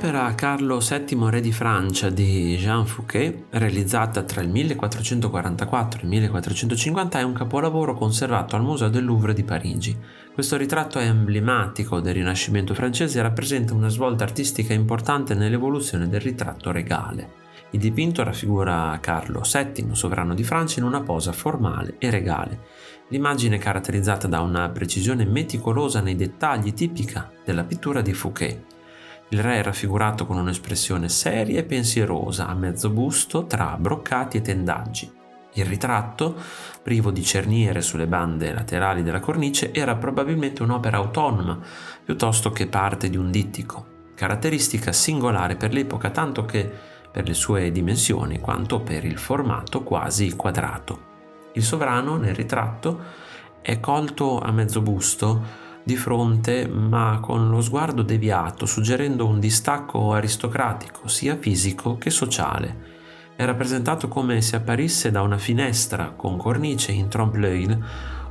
L'opera Carlo VII Re di Francia di Jean Fouquet, realizzata tra il 1444 e il 1450, è un capolavoro conservato al Museo del Louvre di Parigi. Questo ritratto è emblematico del Rinascimento francese e rappresenta una svolta artistica importante nell'evoluzione del ritratto regale. Il dipinto raffigura Carlo VII, sovrano di Francia, in una posa formale e regale. L'immagine è caratterizzata da una precisione meticolosa nei dettagli tipica della pittura di Fouquet. Il re è raffigurato con un'espressione seria e pensierosa, a mezzo busto, tra broccati e tendaggi. Il ritratto, privo di cerniere sulle bande laterali della cornice, era probabilmente un'opera autonoma, piuttosto che parte di un dittico, caratteristica singolare per l'epoca tanto che per le sue dimensioni quanto per il formato quasi quadrato. Il sovrano, nel ritratto, è colto a mezzo busto, di fronte ma con lo sguardo deviato, suggerendo un distacco aristocratico sia fisico che sociale. È rappresentato come se apparisse da una finestra con cornice in trompe-l'œil,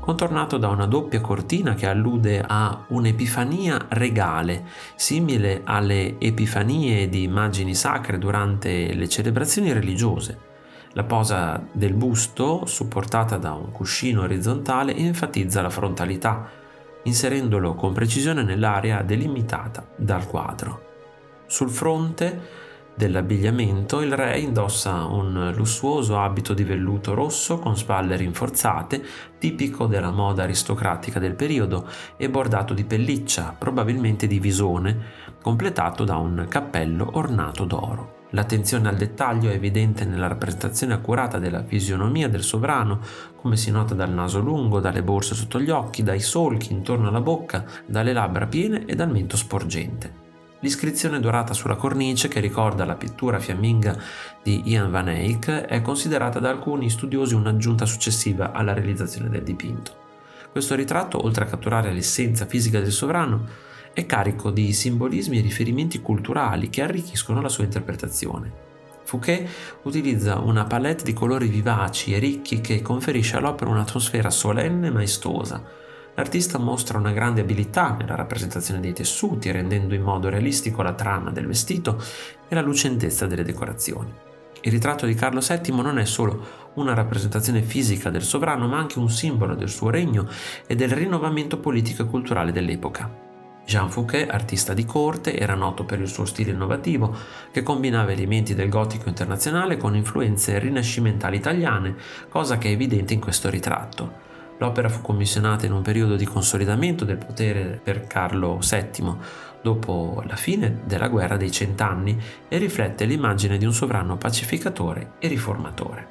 contornato da una doppia cortina che allude a un'epifania regale, simile alle epifanie di immagini sacre durante le celebrazioni religiose. La posa del busto, supportata da un cuscino orizzontale, enfatizza la frontalità, inserendolo con precisione nell'area delimitata dal quadro. Sul fronte dell'abbigliamento il re indossa un lussuoso abito di velluto rosso con spalle rinforzate, tipico della moda aristocratica del periodo, e bordato di pelliccia, probabilmente di visone, completato da un cappello ornato d'oro. L'attenzione al dettaglio è evidente nella rappresentazione accurata della fisionomia del sovrano, come si nota dal naso lungo, dalle borse sotto gli occhi, dai solchi intorno alla bocca, dalle labbra piene e dal mento sporgente. L'iscrizione dorata sulla cornice, che ricorda la pittura fiamminga di Jan van Eyck, è considerata da alcuni studiosi un'aggiunta successiva alla realizzazione del dipinto. Questo ritratto, oltre a catturare l'essenza fisica del sovrano, è carico di simbolismi e riferimenti culturali che arricchiscono la sua interpretazione. Fouquet utilizza una palette di colori vivaci e ricchi che conferisce all'opera un'atmosfera solenne e maestosa. L'artista mostra una grande abilità nella rappresentazione dei tessuti, rendendo in modo realistico la trama del vestito e la lucentezza delle decorazioni. Il ritratto di Carlo VII non è solo una rappresentazione fisica del sovrano, ma anche un simbolo del suo regno e del rinnovamento politico e culturale dell'epoca. Jean Fouquet, artista di corte, era noto per il suo stile innovativo, che combinava elementi del gotico internazionale con influenze rinascimentali italiane, cosa che è evidente in questo ritratto. L'opera fu commissionata in un periodo di consolidamento del potere per Carlo VII, dopo la fine della guerra dei Cent'anni, e riflette l'immagine di un sovrano pacificatore e riformatore.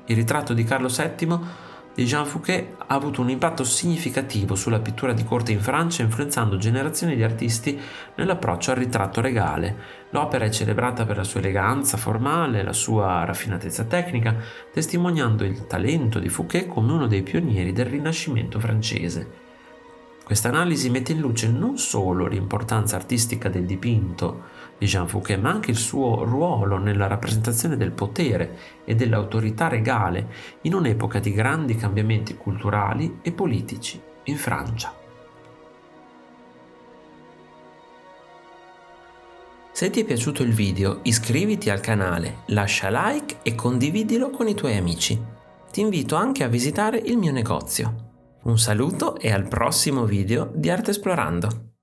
Il ritratto di Carlo VII di Jean Fouquet ha avuto un impatto significativo sulla pittura di corte in Francia, influenzando generazioni di artisti nell'approccio al ritratto regale. L'opera è celebrata per la sua eleganza formale e la sua raffinatezza tecnica, testimoniando il talento di Fouquet come uno dei pionieri del Rinascimento francese. Questa analisi mette in luce non solo l'importanza artistica del dipinto di Jean Fouquet, ma anche il suo ruolo nella rappresentazione del potere e dell'autorità regale in un'epoca di grandi cambiamenti culturali e politici in Francia. Se ti è piaciuto il video, iscriviti al canale, lascia like e condividilo con i tuoi amici. Ti invito anche a visitare il mio negozio. Un saluto e al prossimo video di Arte Esplorando!